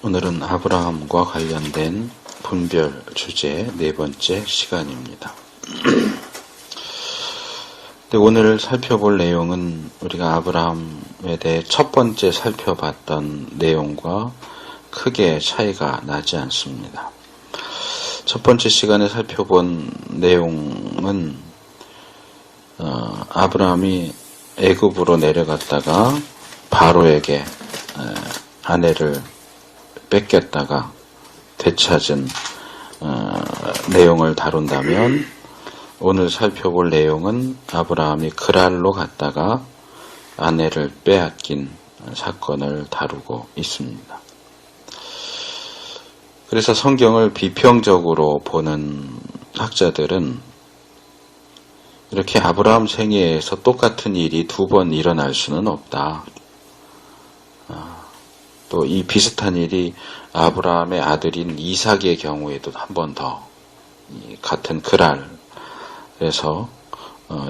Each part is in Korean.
오늘은 아브라함과 관련된 분별 주제 네 번째 시간입니다. 오늘 살펴볼 내용은 우리가 아브라함에 대해 첫 번째 살펴봤던 내용과 크게 차이가 나지 않습니다. 첫 번째 시간에 살펴본 내용은 아브라함이 애굽으로 내려갔다가 바로에게 아내를 뺏겼다가 되찾은 내용을 다룬다면, 오늘 살펴볼 내용은 아브라함이 그랄로 갔다가 아내를 빼앗긴 사건을 다루고 있습니다. 그래서 성경을 비평적으로 보는 학자들은 이렇게 아브라함 생애에서 똑같은 일이 두 번 일어날 수는 없다. 또 이 비슷한 일이 아브라함의 아들인 이삭의 경우에도 한 번 더 같은 그랄에서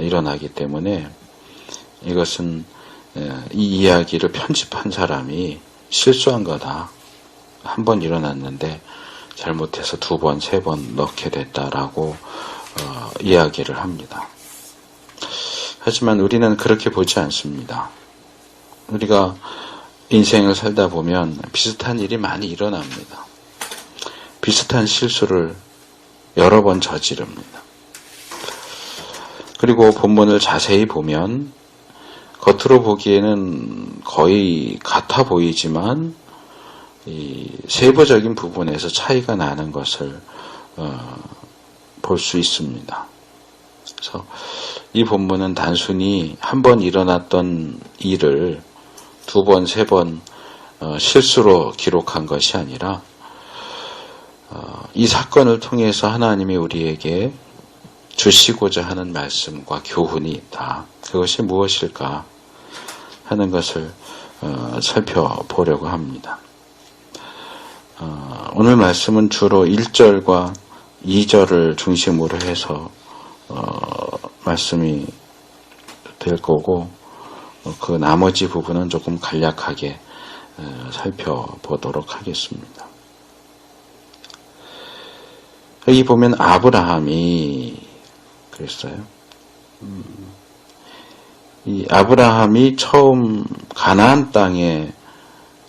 일어나기 때문에 이것은 이 이야기를 편집한 사람이 실수한 거다. 한 번 일어났는데 잘못해서 두 번, 세 번 넣게 됐다라고 이야기를 합니다. 하지만 우리는 그렇게 보지 않습니다. 우리가 인생을 살다 보면 비슷한 일이 많이 일어납니다. 비슷한 실수를 여러 번 저지릅니다. 그리고 본문을 자세히 보면 겉으로 보기에는 거의 같아 보이지만 이 세부적인 부분에서 차이가 나는 것을 볼 수 있습니다. 그래서 이 본문은 단순히 한 번 일어났던 일을 두 번, 세 번 실수로 기록한 것이 아니라 이 사건을 통해서 하나님이 우리에게 주시고자 하는 말씀과 교훈이 있다. 그것이 무엇일까 하는 것을 살펴보려고 합니다. 오늘 말씀은 주로 1절과 2절을 중심으로 해서 말씀이 될 거고, 그 나머지 부분은 조금 간략하게 살펴보도록 하겠습니다. 여기 보면 아브라함이 그랬어요. 이 아브라함이 처음 가나안 땅에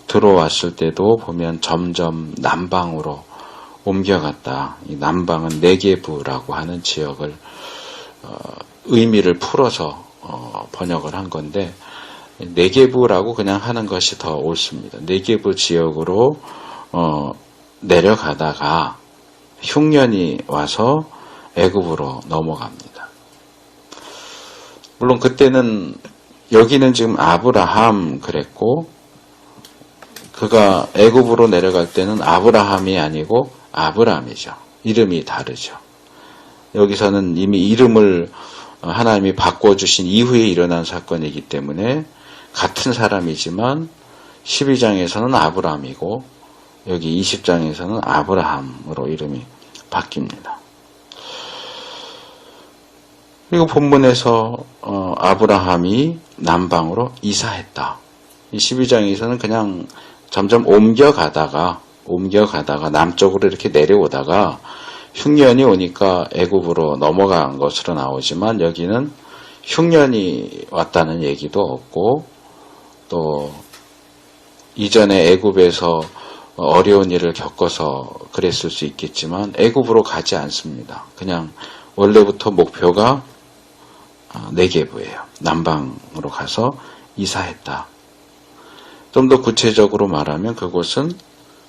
들어왔을 때도 보면 점점 남방으로 옮겨갔다. 이 남방은 네게브라고 하는 지역을 의미를 풀어서 번역을 한 건데, 네게브라고 그냥 하는 것이 더 옳습니다. 네게브 지역으로 내려가다가 흉년이 와서 애굽으로 넘어갑니다. 물론 그때는 여기는 지금 아브라함 그랬고, 그가 애굽으로 내려갈 때는 아브라함이 아니고 아브람이죠. 이름이 다르죠. 여기서는 이미 이름을 하나님이 바꿔주신 이후에 일어난 사건이기 때문에 같은 사람이지만 12장에서는 아브람이고 여기 20장에서는 아브라함으로 이름이 바뀝니다. 그리고 본문에서 아브라함이 남방으로 이사했다. 이 12장에서는 그냥 점점 옮겨가다가 남쪽으로 이렇게 내려오다가 흉년이 오니까 애굽으로 넘어간 것으로 나오지만, 여기는 흉년이 왔다는 얘기도 없고, 또 이전에 애굽에서 어려운 일을 겪어서 그랬을 수 있겠지만 애굽으로 가지 않습니다. 그냥 원래부터 목표가 네게브예요. 남방으로 가서 이사했다. 좀 더 구체적으로 말하면 그곳은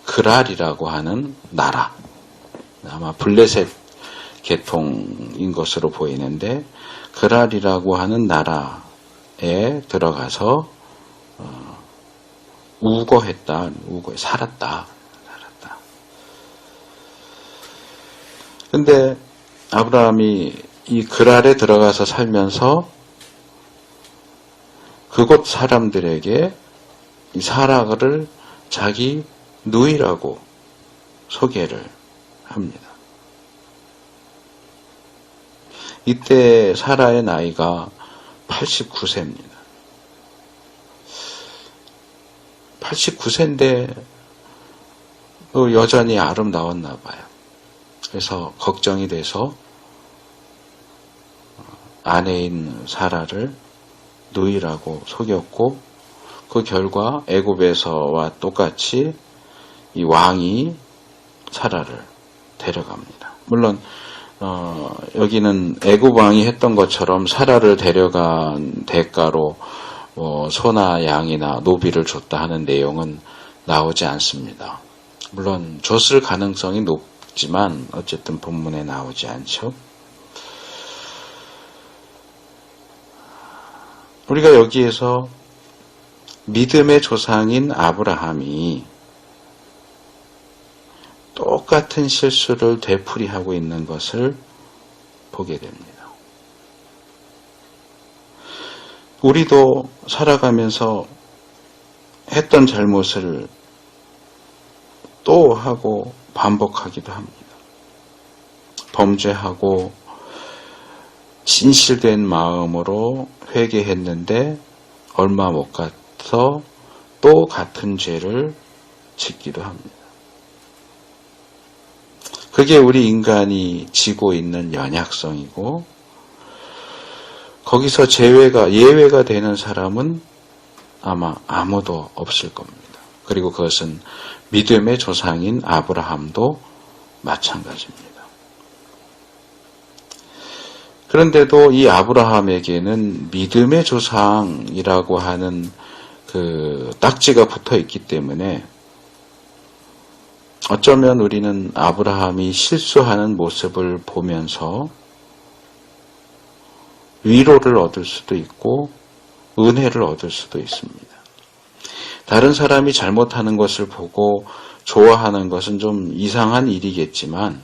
그랄이라고 하는 나라, 아마 블레셋 계통인 것으로 보이는데, 그랄이라고 하는 나라에 들어가서 살았다. 근데 아브라함이 이 그랄에 들어가서 살면서 그곳 사람들에게 이 사라를 자기 누이라고 소개를 합니다. 이때 사라의 나이가 89세입니다. 89세인데 여전히 아름다웠나 봐요. 그래서 걱정이 돼서 아내인 사라를 누이라고 속였고 그 결과 애굽에서와 똑같이 이 왕이 사라를 데려갑니다. 물론 여기는 애굽 왕이 했던 것처럼 사라를 데려간 대가로 소나 양이나 노비를 줬다 하는 내용은 나오지 않습니다. 물론 줬을 가능성이 높지만 어쨌든 본문에 나오지 않죠. 우리가 여기에서 믿음의 조상인 아브라함이 똑같은 실수를 되풀이하고 있는 것을 보게 됩니다. 우리도 살아가면서 했던 잘못을 또 하고 반복하기도 합니다. 범죄하고 진실된 마음으로 회개했는데 얼마 못 가서 또 같은 죄를 짓기도 합니다. 그게 우리 인간이 지고 있는 연약성이고 거기서 예외가 되는 사람은 아마 아무도 없을 겁니다. 그리고 그것은 믿음의 조상인 아브라함도 마찬가지입니다. 그런데도 이 아브라함에게는 믿음의 조상이라고 하는 그 딱지가 붙어 있기 때문에 어쩌면 우리는 아브라함이 실수하는 모습을 보면서 위로를 얻을 수도 있고 은혜를 얻을 수도 있습니다. 다른 사람이 잘못하는 것을 보고 좋아하는 것은 좀 이상한 일이겠지만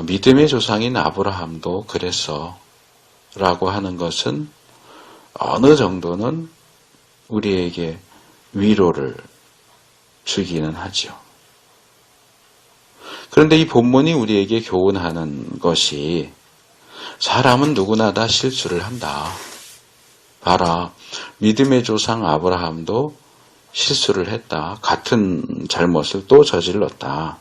믿음의 조상인 아브라함도 그랬어 라고 하는 것은 어느 정도는 우리에게 위로를 주기는 하죠. 그런데 이 본문이 우리에게 교훈하는 것이 사람은 누구나 다 실수를 한다. 봐라, 믿음의 조상 아브라함도 실수를 했다. 같은 잘못을 또 저질렀다.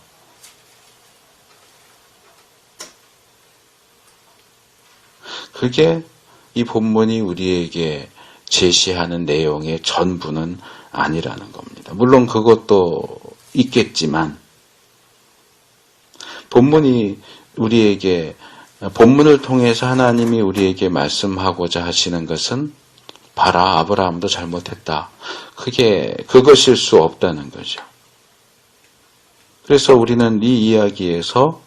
그게 이 본문이 우리에게 제시하는 내용의 전부는 아니라는 겁니다. 물론 그것도 있겠지만 본문을 통해서 하나님이 우리에게 말씀하고자 하시는 것은 봐라, 아브라함도 잘못했다. 그것일 수 없다는 거죠. 그래서 우리는 이 이야기에서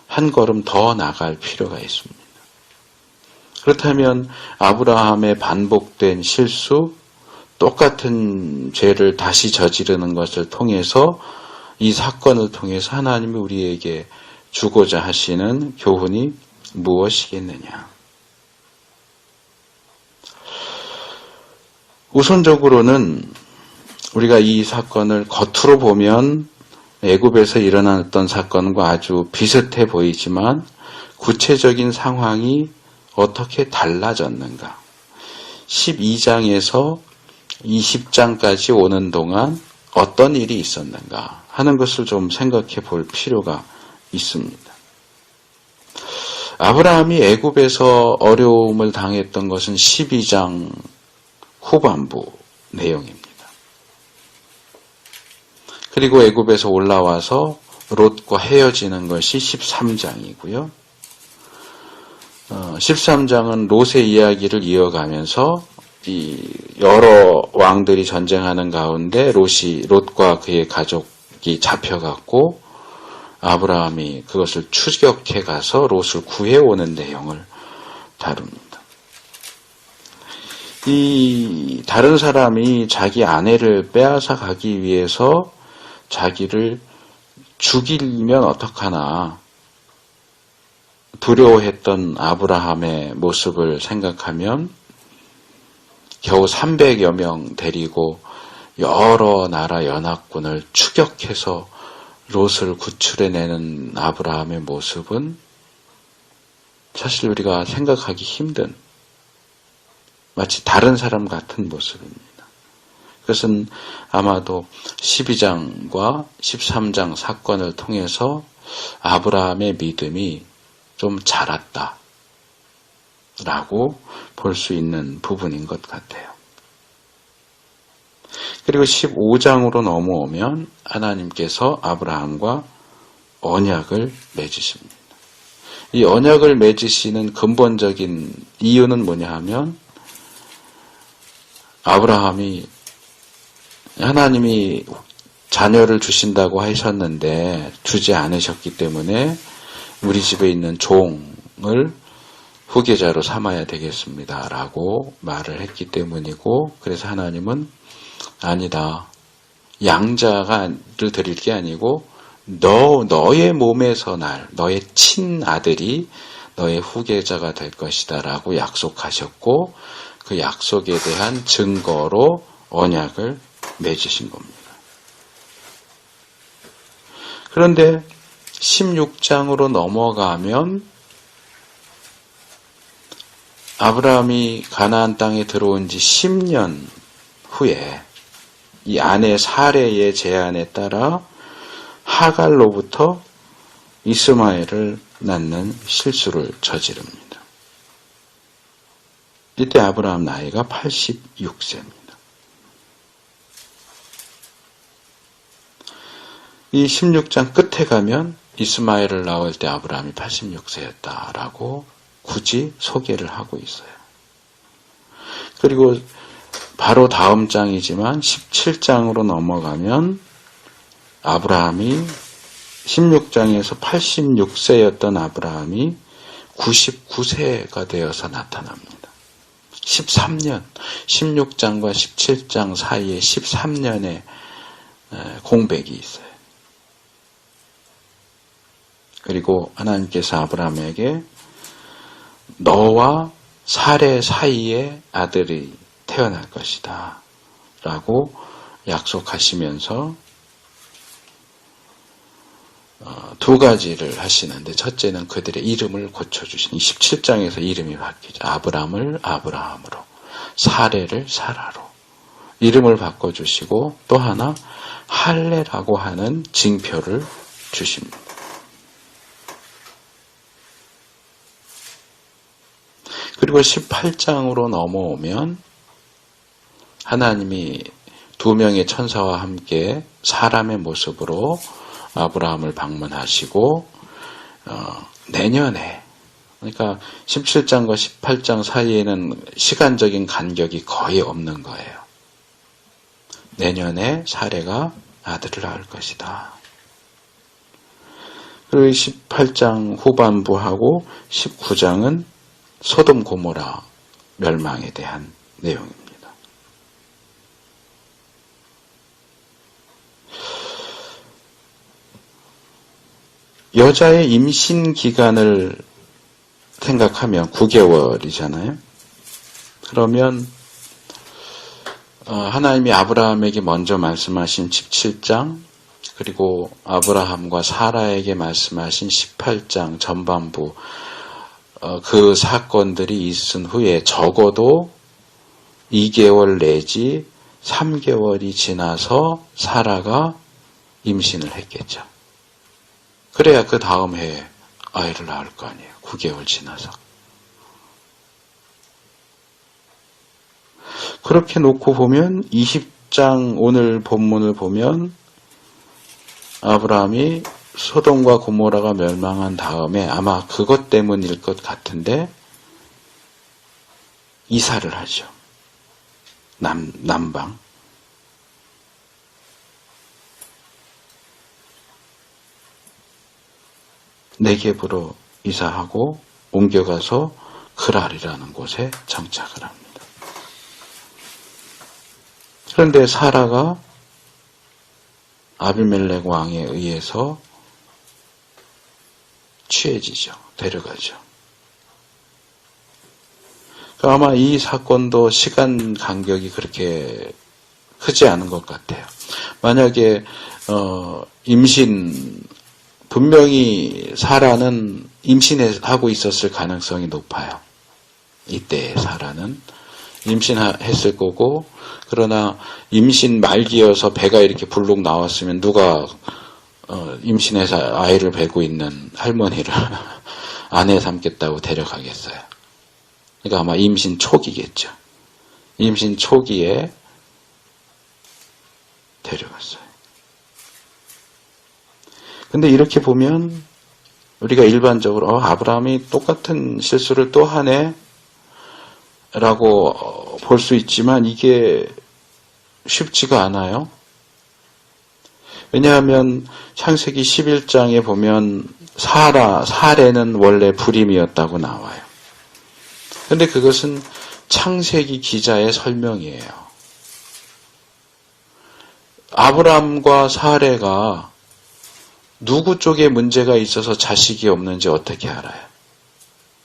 한 걸음 더 나갈 필요가 있습니다. 그렇다면 아브라함의 반복된 실수, 똑같은 죄를 다시 저지르는 것을 통해서 이 사건을 통해서 하나님이 우리에게 주고자 하시는 교훈이 무엇이겠느냐. 우선적으로는 우리가 이 사건을 겉으로 보면 애굽에서 일어났던 사건과 아주 비슷해 보이지만 구체적인 상황이 어떻게 달라졌는가. 12장에서 20장까지 오는 동안 어떤 일이 있었는가 하는 것을 좀 생각해 볼 필요가 있습니다. 아브라함이 애굽에서 어려움을 당했던 것은 12장 후반부 내용입니다. 그리고 애굽에서 올라와서 롯과 헤어지는 것이 13장이고요. 13장은 롯의 이야기를 이어가면서 이 여러 왕들이 전쟁하는 가운데 롯과 그의 가족이 잡혀갔고 아브라함이 그것을 추격해 가서 롯을 구해오는 내용을 다룹니다. 이 다른 사람이 자기 아내를 빼앗아 가기 위해서 자기를 죽이면 어떡하나 두려워했던 아브라함의 모습을 생각하면 겨우 300여 명 데리고 여러 나라 연합군을 추격해서 롯을 구출해내는 아브라함의 모습은 사실 우리가 생각하기 힘든 마치 다른 사람 같은 모습입니다. 그것은 아마도 12장과 13장 사건을 통해서 아브라함의 믿음이 좀 자랐다 라고 볼 수 있는 부분인 것 같아요. 그리고 15장으로 넘어오면 하나님께서 아브라함과 언약을 맺으십니다. 이 언약을 맺으시는 근본적인 이유는 뭐냐 하면 아브라함이 하나님이 자녀를 주신다고 하셨는데 주지 않으셨기 때문에 우리 집에 있는 종을 후계자로 삼아야 되겠습니다 라고 말을 했기 때문이고, 그래서 하나님은 아니다, 양자를 드릴 게 아니고 너의 몸에서 너의 친아들이 너의 후계자가 될 것이다 라고 약속하셨고, 그 약속에 대한 증거로 언약을 맺으신 겁니다. 그런데 16장으로 넘어가면 아브라함이 가나안 땅에 들어온 지 10년 후에 이 아내 사레의 제안에 따라 하갈로부터 이스마엘을 낳는 실수를 저지릅니다. 이때 아브라함 나이가 86세입니다. 이 16장 끝에 가면 이스마엘을 낳을 때 아브라함이 86세였다라고 굳이 소개를 하고 있어요. 그리고 바로 다음 장이지만 17장으로 넘어가면 아브라함이 16장에서 86세였던 아브라함이 99세가 되어서 나타납니다. 13년, 16장과 17장 사이에 13년의 공백이 있어요. 그리고 하나님께서 아브라함에게 너와 사레 사이에 아들이 태어날 것이다 라고 약속하시면서 두 가지를 하시는데, 첫째는 그들의 이름을 고쳐주신 27장에서 이름이 바뀌죠. 아브람을 아브라함으로, 사레를 사라로 이름을 바꿔주시고, 또 하나 할례라고 하는 징표를 주십니다. 그리고 18장으로 넘어오면 하나님이 두 명의 천사와 함께 사람의 모습으로 아브라함을 방문하시고 내년에, 그러니까 17장과 18장 사이에는 시간적인 간격이 거의 없는 거예요. 내년에 사레가 아들을 낳을 것이다. 그리고 18장 후반부하고 19장은 소돔 고모라 멸망에 대한 내용입니다. 여자의 임신 기간을 생각하면 9개월이잖아요. 그러면 하나님이 아브라함에게 먼저 말씀하신 17장, 그리고 아브라함과 사라에게 말씀하신 18장 전반부, 그 사건들이 있은 후에 적어도 2개월 내지 3개월이 지나서 사라가 임신을 했겠죠. 그래야 그 다음 해에 아이를 낳을 거 아니에요. 9개월 지나서. 그렇게 놓고 보면 20장 오늘 본문을 보면 아브라함이 소돔과 고모라가 멸망한 다음에 아마 그것 때문일 것 같은데 이사를 하죠. 남방. 네겝으로 이사하고 옮겨가서 그랄이라는 곳에 정착을 합니다. 그런데 사라가 아비멜렉 왕에 의해서 취해지죠. 데려가죠. 아마 이 사건도 시간 간격이 그렇게 크지 않은 것 같아요. 만약에 분명히 사라는 임신하고 있었을 가능성이 높아요. 이때의 사라는 임신했을 거고, 그러나 임신 말기여서 배가 이렇게 불룩 나왔으면 누가 임신해서 아이를 베고 있는 할머니를 아내 삼겠다고 데려가겠어요. 그러니까 아마 임신 초기겠죠. 임신 초기에 데려갔어요. 근데 이렇게 보면 우리가 일반적으로 아브라함이 똑같은 실수를 또 하네 라고 볼 수 있지만 이게 쉽지가 않아요. 왜냐하면 창세기 11장에 보면 사레는 원래 불임이었다고 나와요. 근데 그것은 창세기 기자의 설명이에요. 아브라함과 사레가 누구 쪽에 문제가 있어서 자식이 없는지 어떻게 알아요?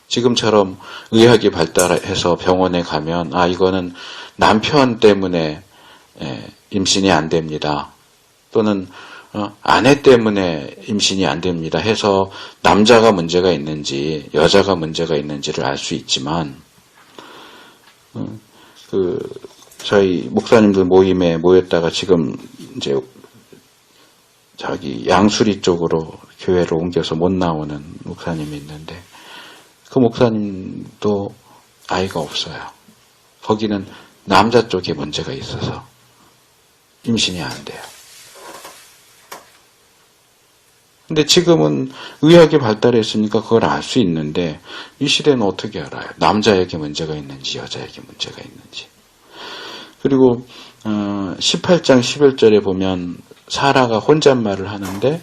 지금처럼 의학이 발달해서 병원에 가면 이거는 남편 때문에 임신이 안 됩니다. 또는 아내 때문에 임신이 안 됩니다 해서 남자가 문제가 있는지 여자가 문제가 있는지를 알 수 있지만 저희 목사님들 모임에 모였다가 지금 이제 자기 양수리 쪽으로 교회를 옮겨서 못 나오는 목사님이 있는데 그 목사님도 아이가 없어요. 거기는 남자 쪽에 문제가 있어서 임신이 안 돼요. 근데 지금은 의학이 발달했으니까 그걸 알 수 있는데 이 시대는 어떻게 알아요? 남자에게 문제가 있는지 여자에게 문제가 있는지. 그리고 18장 11절에 보면 사라가 혼잣말을 하는데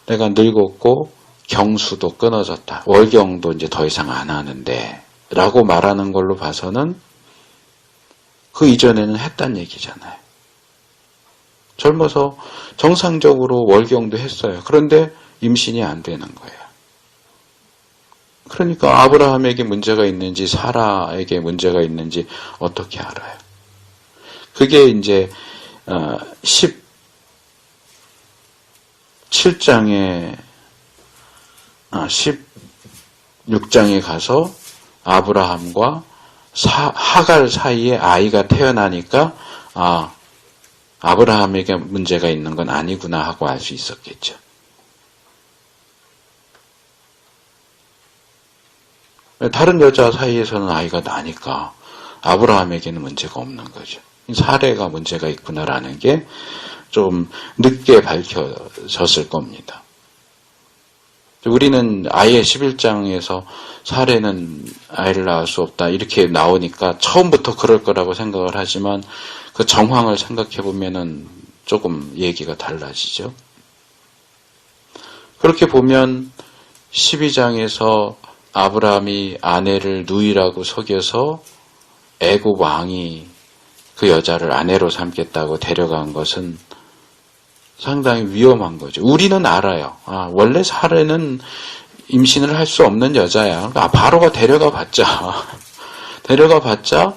내가 늙었고 경수도 끊어졌다. 월경도 이제 더 이상 안 하는데 라고 말하는 걸로 봐서는 그 이전에는 했단 얘기잖아요. 젊어서 정상적으로 월경도 했어요. 그런데 임신이 안 되는 거예요. 그러니까 아브라함에게 문제가 있는지 사라에게 문제가 있는지 어떻게 알아요? 그게 이제 17장에 16장에 가서 아브라함과 하갈 사이에 아이가 태어나니까 아브라함에게 문제가 있는 건 아니구나 하고 알 수 있었겠죠. 다른 여자 사이에서는 아이가 나니까 아브라함에게는 문제가 없는 거죠. 사례가 문제가 있구나라는 게 좀 늦게 밝혀졌을 겁니다. 우리는 아예 11장에서 사례는 아이를 낳을 수 없다 이렇게 나오니까 처음부터 그럴 거라고 생각을 하지만 그 정황을 생각해 보면은 조금 얘기가 달라지죠. 그렇게 보면 12장에서 아브라함이 아내를 누이라고 속여서 애굽 왕이 그 여자를 아내로 삼겠다고 데려간 것은 상당히 위험한 거죠. 우리는 알아요. 원래 사례는 임신을 할 수 없는 여자야. 바로가 데려가 봤자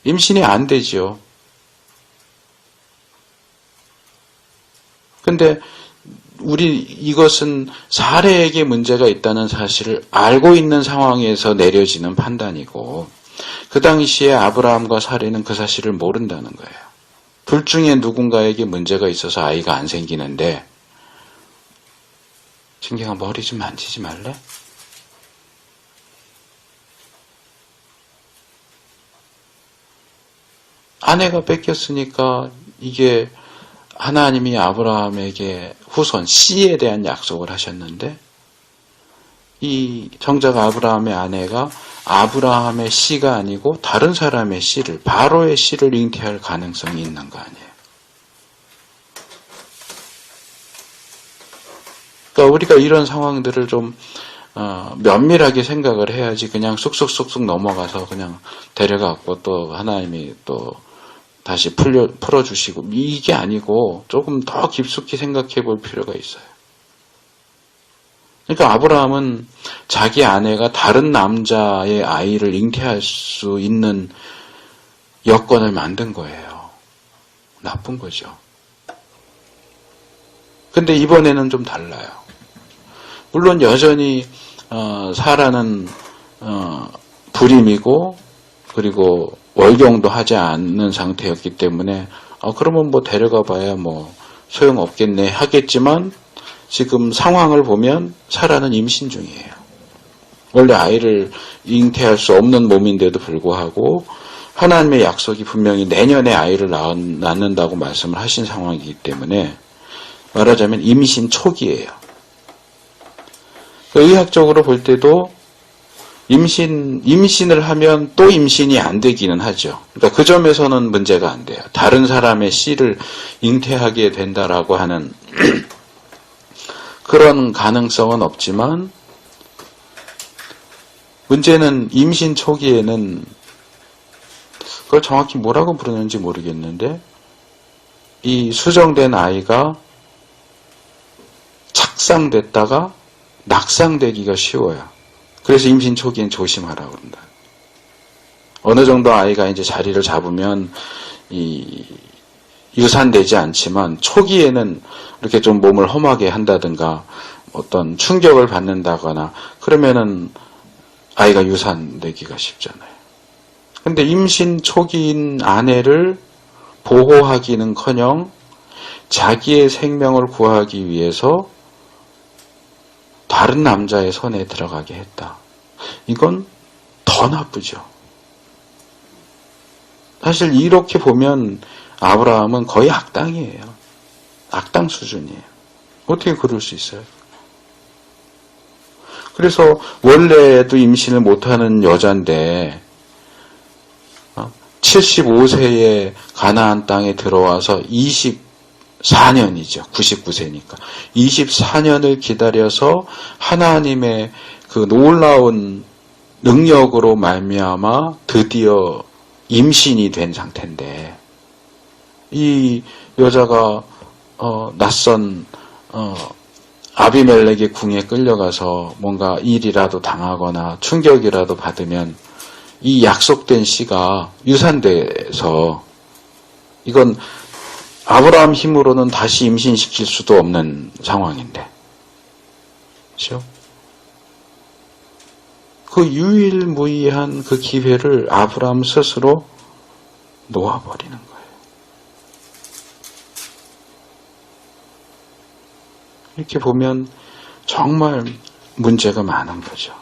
임신이 안 되죠. 근데 이것은 사례에게 문제가 있다는 사실을 알고 있는 상황에서 내려지는 판단이고 그 당시에 아브라함과 사례는 그 사실을 모른다는 거예요. 둘 중에 누군가에게 문제가 있어서 아이가 안 생기는데 신경아 머리 좀 만지지 말래? 아내가 뺏겼으니까 이게 하나님이 아브라함에게 후손 씨에 대한 약속을 하셨는데 이 정작 아브라함의 아내가 아브라함의 씨가 아니고 다른 사람의 씨를 바로의 씨를 잉태할 가능성이 있는 거 아니에요. 그러니까 우리가 이런 상황들을 좀 면밀하게 생각을 해야지 그냥 쑥쑥쑥쑥 넘어가서 그냥 데려갔고 또 하나님이 또 다시 풀어주시고 이게 아니고 조금 더 깊숙이 생각해 볼 필요가 있어요. 그러니까 아브라함은 자기 아내가 다른 남자의 아이를 잉태할 수 있는 여건을 만든 거예요. 나쁜 거죠. 근데 이번에는 좀 달라요. 물론 여전히 사라는 불임이고 그리고 월경도 하지 않는 상태였기 때문에 그러면 뭐 데려가 봐야 뭐 소용없겠네 하겠지만 지금 상황을 보면 사라는 임신 중이에요. 원래 아이를 잉태할 수 없는 몸인데도 불구하고 하나님의 약속이 분명히 내년에 아이를 낳는다고 말씀을 하신 상황이기 때문에 말하자면 임신 초기예요. 의학적으로 볼 때도 임신을 하면 또 임신이 안 되기는 하죠. 그러니까 그 점에서는 문제가 안 돼요. 다른 사람의 씨를 잉태하게 된다라고 하는 그런 가능성은 없지만 문제는 임신 초기에는 그걸 정확히 뭐라고 부르는지 모르겠는데 이 수정된 아이가 착상됐다가 낙상되기가 쉬워요. 그래서 임신 초기엔 조심하라고 그런다. 어느 정도 아이가 이제 자리를 잡으면 유산되지 않지만 초기에는 이렇게 좀 몸을 험하게 한다든가 어떤 충격을 받는다거나 그러면은 아이가 유산되기가 쉽잖아요. 근데 임신 초기인 아내를 보호하기는커녕 자기의 생명을 구하기 위해서 다른 남자의 손에 들어가게 했다. 이건 더 나쁘죠. 사실 이렇게 보면 아브라함은 거의 악당이에요. 악당 수준이에요. 어떻게 그럴 수 있어요? 그래서 원래도 임신을 못하는 여잔데 75세에 가나안 땅에 들어와서 24년이죠. 99세니까. 24년을 기다려서 하나님의 그 놀라운 능력으로 말미암아 드디어 임신이 된 상태인데 이 여자가 낯선 아비멜렉의 궁에 끌려가서 뭔가 일이라도 당하거나 충격이라도 받으면 이 약속된 씨가 유산돼서 이건 아브라함 힘으로는 다시 임신시킬 수도 없는 상황인데 그렇죠? 그 유일무이한 그 기회를 아브라함 스스로 놓아버리는 거예요. 이렇게 보면 정말 문제가 많은 거죠.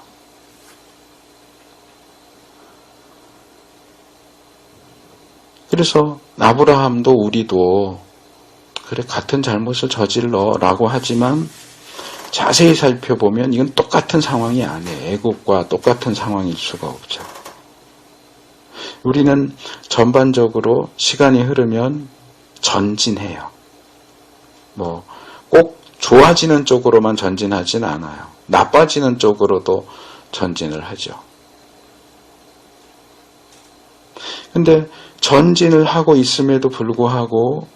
그래서 아브라함도 우리도 그래 같은 잘못을 저질러라고 하지만 자세히 살펴보면 이건 똑같은 상황이 아니에요. 애국과 똑같은 상황일 수가 없죠. 우리는 전반적으로 시간이 흐르면 전진해요. 꼭 좋아지는 쪽으로만 전진하진 않아요. 나빠지는 쪽으로도 전진을 하죠. 근데 전진을 하고 있음에도 불구하고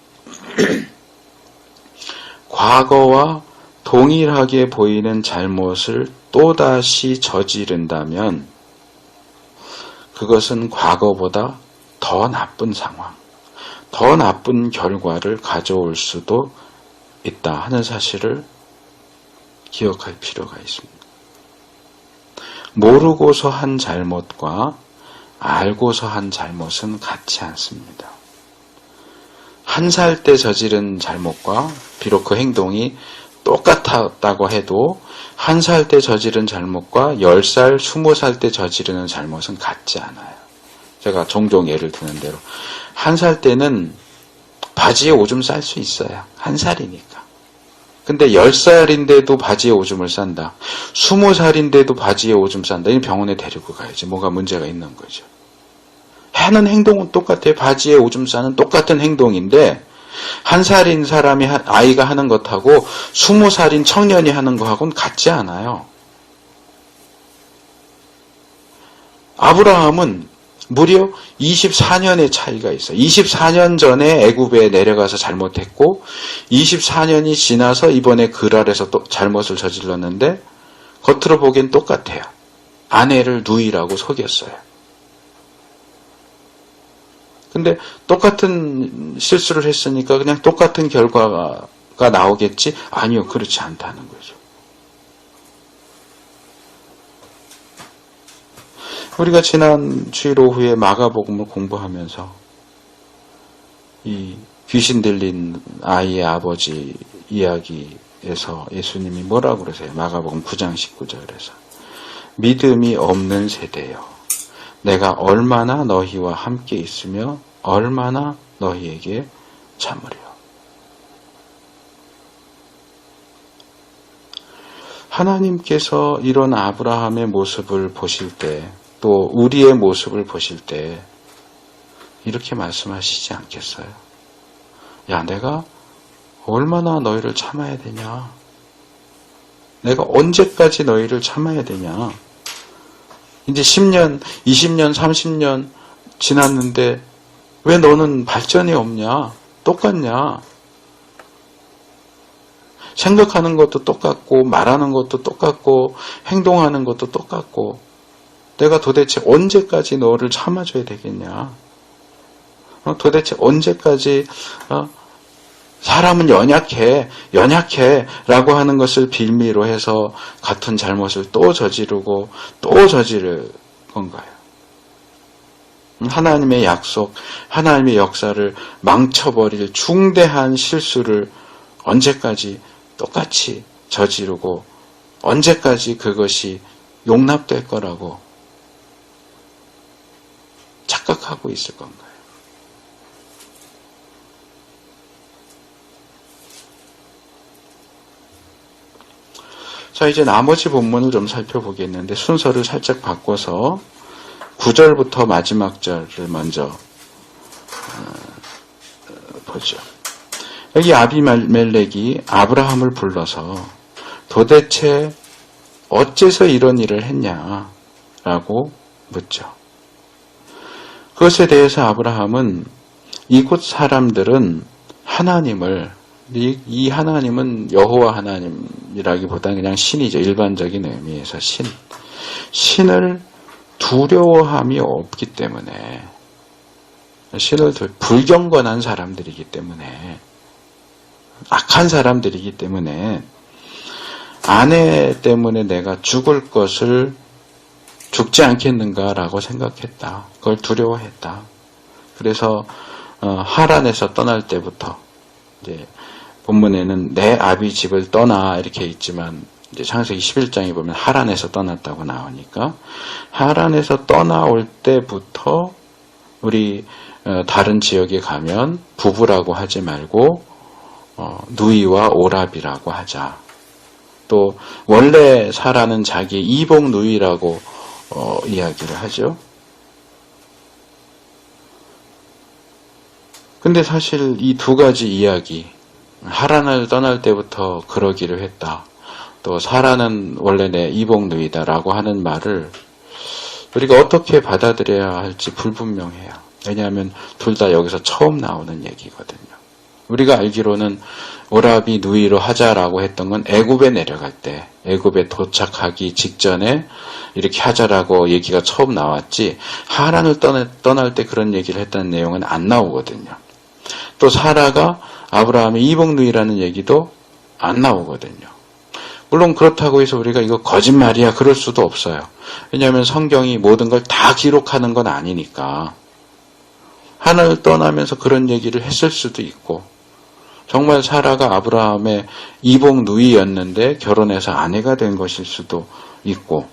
과거와 동일하게 보이는 잘못을 또다시 저지른다면 그것은 과거보다 더 나쁜 상황, 더 나쁜 결과를 가져올 수도 있다 하는 사실을 기억할 필요가 있습니다. 모르고서 한 잘못과 알고서 한 잘못은 같지 않습니다. 1살 때 저지른 잘못과 비록 그 행동이 똑같았다고 해도 1살 때 저지른 잘못과 10살, 20살 때 저지르는 잘못은 같지 않아요. 제가 종종 예를 드는 대로 1살 때는 바지에 오줌 쌀 수 있어요. 1살이니까. 근데 10살인데도 바지에 오줌을 싼다. 20살인데도 바지에 오줌 싼다. 이 병원에 데리고 가야지. 뭐가 문제가 있는 거죠. 하는 행동은 똑같아요. 바지에 오줌 싸는 똑같은 행동인데 1살인 사람이 아이가 하는 것하고 20살인 청년이 하는 것하고는 같지 않아요. 아브라함은 무려 24년의 차이가 있어요. 24년 전에 애굽에 내려가서 잘못했고 24년이 지나서 이번에 그랄에서 또 잘못을 저질렀는데 겉으로 보기엔 똑같아요. 아내를 누이라고 속였어요. 근데 똑같은 실수를 했으니까 그냥 똑같은 결과가 나오겠지? 아니요, 그렇지 않다는 거죠. 우리가 지난 주일 오후에 마가복음을 공부하면서 이 귀신 들린 아이의 아버지 이야기에서 예수님이 뭐라고 그러세요? 마가복음 9장 19절에서 믿음이 없는 세대여 내가 얼마나 너희와 함께 있으며 얼마나 너희에게 참으려. 하나님께서 이런 아브라함의 모습을 보실 때, 또 우리의 모습을 보실 때 이렇게 말씀하시지 않겠어요? 야, 내가 얼마나 너희를 참아야 되냐? 내가 언제까지 너희를 참아야 되냐? 이제 10년, 20년, 30년 지났는데 왜 너는 발전이 없냐? 똑같냐? 생각하는 것도 똑같고 말하는 것도 똑같고 행동하는 것도 똑같고 내가 도대체 언제까지 너를 참아줘야 되겠냐? 도대체 언제까지 사람은 연약해 라고 하는 것을 빌미로 해서 같은 잘못을 또 저지르고 또 저지를 건가요? 하나님의 약속, 하나님의 역사를 망쳐버릴 중대한 실수를 언제까지 똑같이 저지르고 언제까지 그것이 용납될 거라고 착각하고 있을 건가요? 자, 이제 나머지 본문을 좀 살펴보겠는데 순서를 살짝 바꿔서 9절부터 마지막 절을 먼저 보죠. 여기 아비멜렉이 아브라함을 불러서 도대체 어째서 이런 일을 했냐라고 묻죠. 그것에 대해서 아브라함은 이곳 사람들은 하나님을, 이 하나님은 여호와 하나님이라기보다는 그냥 신이죠. 일반적인 의미에서 신을 두려워함이 없기 때문에, 신을 불경건한 사람들이기 때문에, 악한 사람들이기 때문에 아내 때문에 내가 죽을 것을 죽지 않겠는가라고 생각했다. 그걸 두려워했다. 그래서 하란에서 떠날 때부터 이제 본문에는 내 아비 집을 떠나 이렇게 있지만 이제 창세기 11장에 보면 하란에서 떠났다고 나오니까 하란에서 떠나올 때부터 우리 다른 지역에 가면 부부라고 하지 말고 누이와 오랍이라고 하자. 또 원래 사라는 자기 이복 누이라고 이야기를 하죠. 근데 사실 이 두 가지 이야기, 하란을 떠날 때부터 그러기로 했다. 또 사라는 원래 내 이복 누이다라고 하는 말을 우리가 어떻게 받아들여야 할지 불분명해요. 왜냐하면 둘 다 여기서 처음 나오는 얘기거든요. 우리가 알기로는 오랍이 누이로 하자라고 했던 건 애굽에 내려갈 때, 애굽에 도착하기 직전에 이렇게 하자라고 얘기가 처음 나왔지 하란을 떠날 때 그런 얘기를 했다는 내용은 안 나오거든요. 또 사라가 아브라함의 이복 누이라는 얘기도 안 나오거든요. 물론 그렇다고 해서 우리가 이거 거짓말이야 그럴 수도 없어요. 왜냐하면 성경이 모든 걸 다 기록하는 건 아니니까. 하나를 떠나면서 그런 얘기를 했을 수도 있고 정말 사라가 아브라함의 이복 누이였는데 결혼해서 아내가 된 것일 수도 있고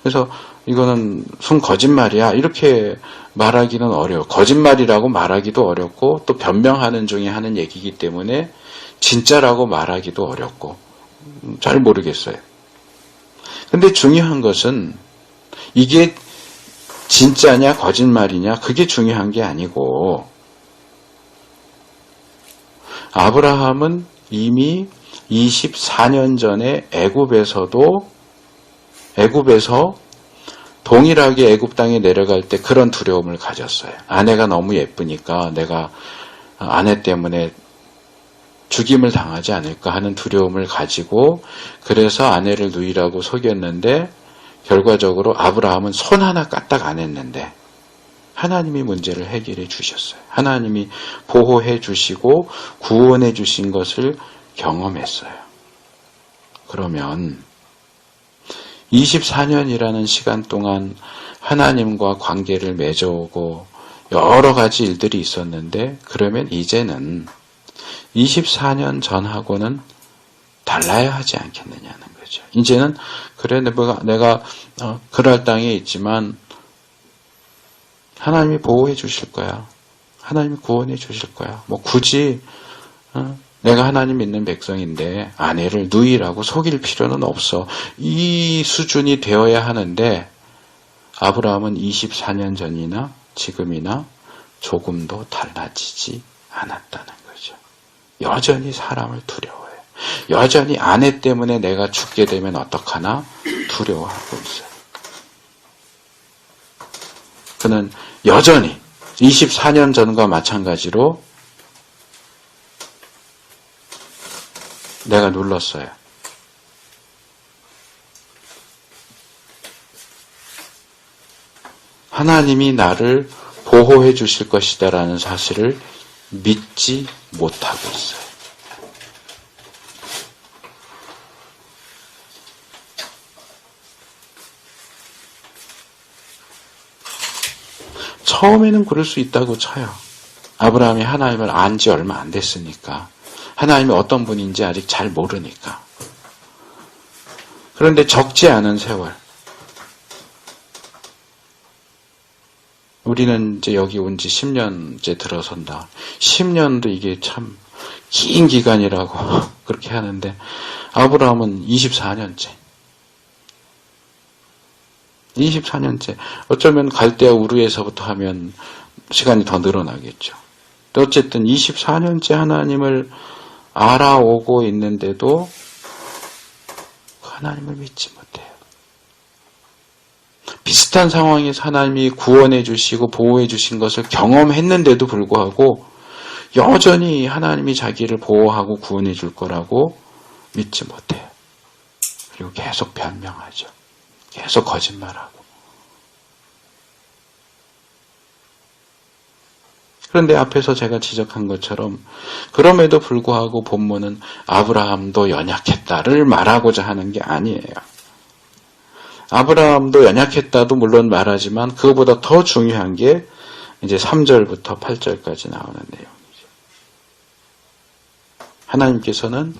그래서 이거는 순 거짓말이야 이렇게 말하기는 어려워. 거짓말이라고 말하기도 어렵고 또 변명하는 중에 하는 얘기이기 때문에 진짜라고 말하기도 어렵고 잘 모르겠어요. 근데 중요한 것은 이게 진짜냐 거짓말이냐 그게 중요한 게 아니고 아브라함은 이미 24년 전에 애굽에서 동일하게 애굽 땅에 내려갈 때 그런 두려움을 가졌어요. 아내가 너무 예쁘니까 내가 아내 때문에 죽임을 당하지 않을까 하는 두려움을 가지고 그래서 아내를 누이라고 속였는데 결과적으로 아브라함은 손 하나 까딱 안 했는데 하나님이 문제를 해결해 주셨어요. 하나님이 보호해 주시고 구원해 주신 것을 경험했어요. 그러면 24년이라는 시간 동안 하나님과 관계를 맺어오고 여러 가지 일들이 있었는데 그러면 이제는 24년 전하고는 달라야 하지 않겠느냐는 거죠. 이제는 그래 내가 그럴 땅에 있지만 하나님이 보호해 주실 거야. 하나님이 구원해 주실 거야. 뭐 굳이 내가 하나님 믿는 백성인데 아내를 누이라고 속일 필요는 없어. 이 수준이 되어야 하는데 아브라함은 24년 전이나 지금이나 조금도 달라지지 않았다는 거죠. 여전히 사람을 두려워해요. 여전히 아내 때문에 내가 죽게 되면 어떡하나 두려워하고 있어요. 그는 여전히 24년 전과 마찬가지로 내가 눌렀어요. 하나님이 나를 보호해 주실 것이다라는 사실을 믿지 못하고 있어요. 처음에는 그럴 수 있다고 쳐요. 아브라함이 하나님을 안 지 얼마 안 됐으니까. 하나님이 어떤 분인지 아직 잘 모르니까. 그런데 적지 않은 세월. 우리는 이제 여기 온 지 10년째 들어선다. 10년도 이게 참 긴 기간이라고 그렇게 하는데 아브라함은 24년째. 24년째. 어쩌면 갈대아 우르에서부터 하면 시간이 더 늘어나겠죠. 어쨌든 24년째 하나님을 알아오고 있는데도 하나님을 믿지 못해요. 비슷한 상황에서 하나님이 구원해 주시고 보호해 주신 것을 경험했는데도 불구하고 여전히 하나님이 자기를 보호하고 구원해 줄 거라고 믿지 못해요. 그리고 계속 변명하죠. 계속 거짓말하고. 그런데 앞에서 제가 지적한 것처럼 그럼에도 불구하고 본문은 아브라함도 연약했다를 말하고자 하는 게 아니에요. 아브라함도 연약했다도 물론 말하지만 그거보다 더 중요한 게 이제 3절부터 8절까지 나오는 내용이죠. 하나님께서는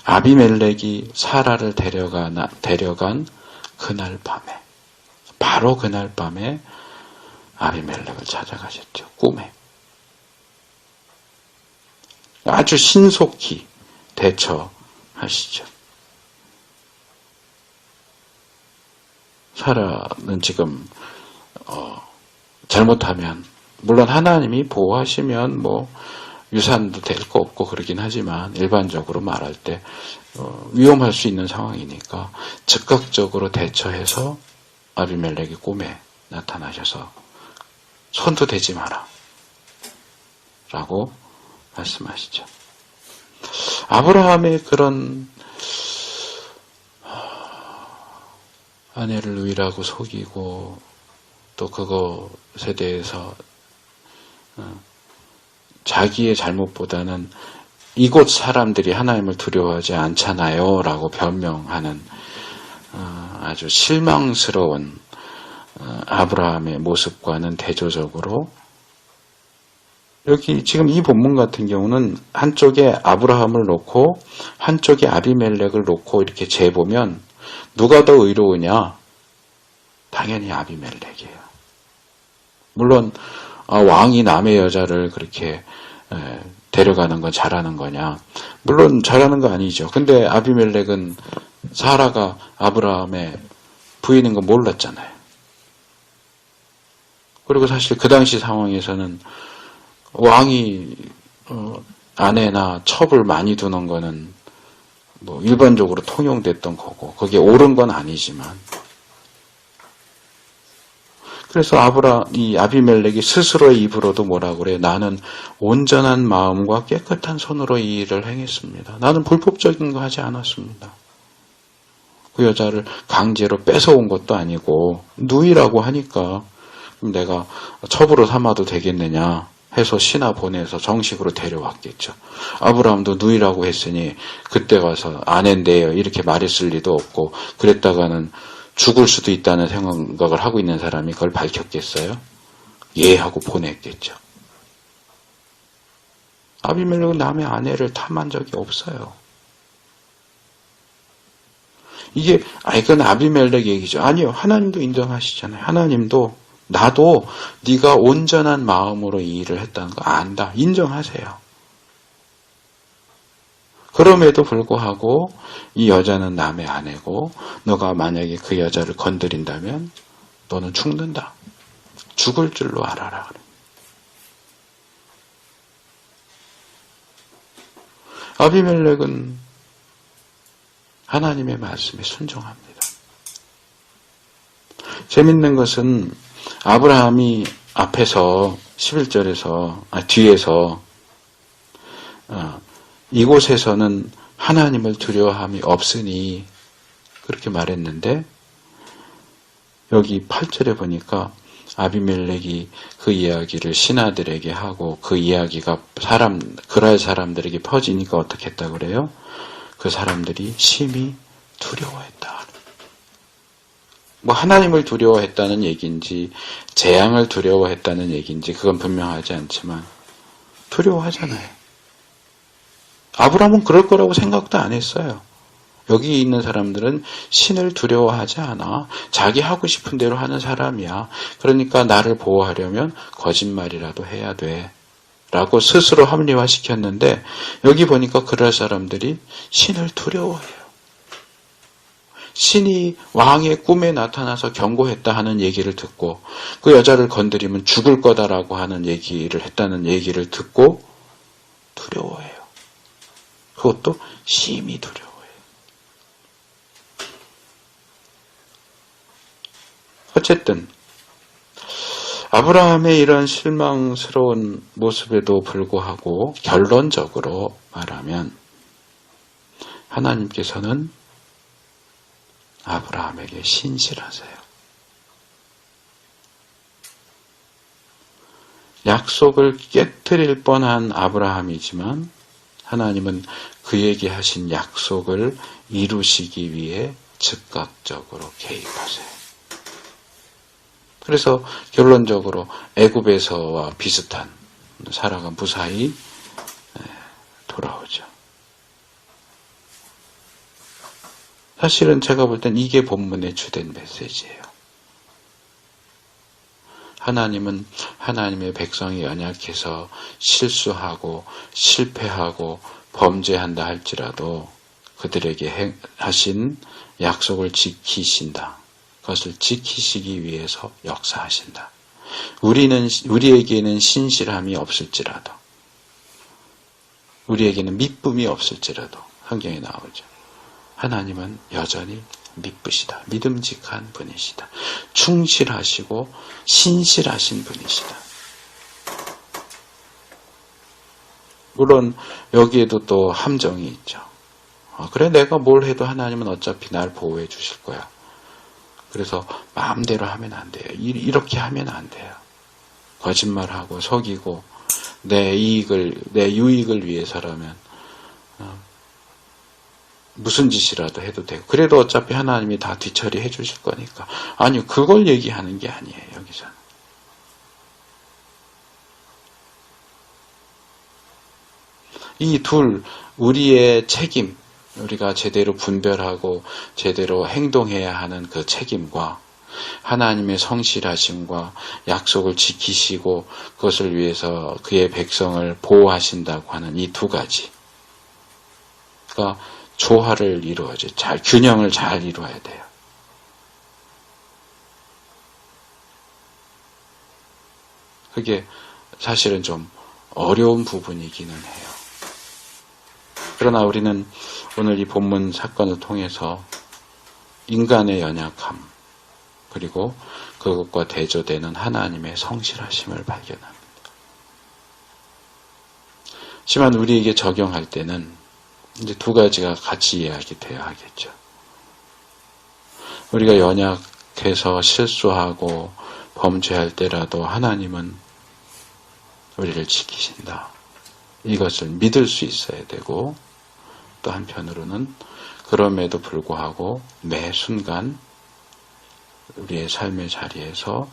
아비멜렉이 사라를 데려간 그날 밤에, 바로 그날 밤에 아비멜렉을 찾아가셨죠. 꿈에. 아주 신속히 대처하시죠. 사라는 지금 잘못하면 물론 하나님이 보호하시면 뭐 유산도 될 거 없고 그러긴 하지만 일반적으로 말할 때 위험할 수 있는 상황이니까 즉각적으로 대처해서 아비멜렉이 꿈에 나타나셔서 손도 대지 마라 라고 말씀하시죠. 아브라함의 그런 아내를 누이라고 속이고 또 그것에 대해서 자기의 잘못보다는 이곳 사람들이 하나님을 두려워하지 않잖아요 라고 변명하는 아주 실망스러운 아브라함의 모습과는 대조적으로 여기 지금 이 본문 같은 경우는 한쪽에 아브라함을 놓고 한쪽에 아비멜렉을 놓고 이렇게 재보면 누가 더 의로우냐? 당연히 아비멜렉이에요. 물론 왕이 남의 여자를 그렇게 데려가는 건 잘하는 거냐? 물론 잘하는 거 아니죠. 근데 아비멜렉은 사라가 아브라함의 부인인 건 몰랐잖아요. 그리고 사실 그 당시 상황에서는 왕이 아내나 첩을 많이 두는 거는 뭐 일반적으로 통용됐던 거고 그게 옳은 건 아니지만 그래서 이 아비멜렉이 스스로의 입으로도 뭐라고 그래? 나는 온전한 마음과 깨끗한 손으로 이 일을 행했습니다. 나는 불법적인 거 하지 않았습니다. 그 여자를 강제로 뺏어온 것도 아니고 누이라고 하니까 내가 첩으로 삼아도 되겠느냐 해서 신하 보내서 정식으로 데려왔겠죠. 아브라함도 누이라고 했으니 그때 가서 아낸데요 이렇게 말했을 리도 없고 그랬다가는 죽을 수도 있다는 생각을 하고 있는 사람이 그걸 밝혔겠어요? 예 하고 보냈겠죠. 아비멜렉은 남의 아내를 탐한 적이 없어요. 이게 그건 아비멜렉 얘기죠. 아니요. 하나님도 인정하시잖아요. 하나님도 나도 네가 온전한 마음으로 이 일을 했다는 거 안다. 인정하세요. 그럼에도 불구하고 이 여자는 남의 아내고 너가 만약에 그 여자를 건드린다면 너는 죽는다. 죽을 줄로 알아라. 아비멜렉은 하나님의 말씀에 순종합니다. 재밌는 것은 아브라함이 앞에서 11절에서 뒤에서 이곳에서는 하나님을 두려워함이 없으니 그렇게 말했는데 여기 8절에 보니까 아비멜렉이 그 이야기를 신하들에게 하고 그 이야기가 그랄 사람들에게 퍼지니까 어떻게 했다 그래요? 그 사람들이 심히 두려워했다. 뭐 하나님을 두려워했다는 얘기인지 재앙을 두려워했다는 얘기인지 그건 분명하지 않지만 두려워하잖아요. 아브라함은 그럴 거라고 생각도 안 했어요. 여기 있는 사람들은 신을 두려워하지 않아. 자기 하고 싶은 대로 하는 사람이야. 그러니까 나를 보호하려면 거짓말이라도 해야 돼. 라고 스스로 합리화시켰는데 여기 보니까 그럴 사람들이 신을 두려워해요. 신이 왕의 꿈에 나타나서 경고했다 하는 얘기를 듣고 그 여자를 건드리면 죽을 거다라고 하는 얘기를 했다는 얘기를 듣고 두려워해요. 그것도 심히 두려워해요. 어쨌든 아브라함의 이런 실망스러운 모습에도 불구하고 결론적으로 말하면 하나님께서는 아브라함에게 신실하세요. 약속을 깨뜨릴 뻔한 아브라함이지만 하나님은 그에게 하신 약속을 이루시기 위해 즉각적으로 개입하세요. 그래서 결론적으로 애굽에서와 비슷한 사라가 무사히 돌아오죠. 사실은 제가 볼 땐 이게 본문의 주된 메시지예요. 하나님은 하나님의 백성이 연약해서 실수하고 실패하고 범죄한다 할지라도 그들에게 하신 약속을 지키신다. 그것을 지키시기 위해서 역사하신다. 우리에게는 신실함이 없을지라도, 우리에게는 믿음이 없을지라도 성경에 나오죠. 하나님은 여전히 믿으시다. 믿음직한 분이시다. 충실하시고 신실하신 분이시다. 물론 여기에도 또 함정이 있죠. 그래 내가 뭘 해도 하나님은 어차피 날 보호해 주실 거야. 그래서 마음대로 하면 안 돼요. 이렇게 하면 안 돼요. 거짓말하고 속이고 내 유익을 위해서라면 무슨 짓이라도 해도 되고 그래도 어차피 하나님이 다 뒤처리해 주실 거니까. 아니요. 그걸 얘기하는 게 아니에요. 여기서는. 이 둘 우리의 책임, 우리가 제대로 분별하고 제대로 행동해야 하는 그 책임과 하나님의 성실하심과 약속을 지키시고 그것을 위해서 그의 백성을 보호하신다고 하는 이 두 가지가 조화를 이루어야죠. 균형을 잘 이루어야 돼요. 그게 사실은 좀 어려운 부분이기는 해요. 그러나 우리는 오늘 이 본문 사건을 통해서 인간의 연약함 그리고 그것과 대조되는 하나님의 성실하심을 발견합니다. 하지만 우리에게 적용할 때는 이제 두 가지가 같이 이야기돼야 하겠죠. 우리가 연약해서 실수하고 범죄할 때라도 하나님은 우리를 지키신다. 이것을 믿을 수 있어야 되고 또 한편으로는 그럼에도 불구하고 매 순간 우리의 삶의 자리에서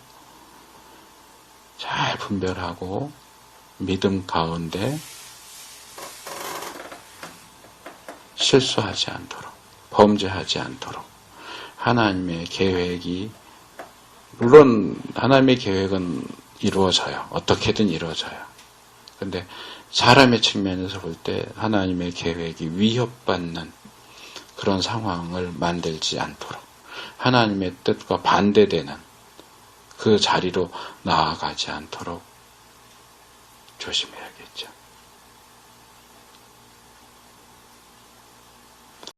잘 분별하고 믿음 가운데 실수하지 않도록, 범죄하지 않도록 하나님의 계획이, 물론 하나님의 계획은 이루어져요. 어떻게든 이루어져요. 근데 사람의 측면에서 볼 때 하나님의 계획이 위협받는 그런 상황을 만들지 않도록, 하나님의 뜻과 반대되는 그 자리로 나아가지 않도록 조심해야겠죠.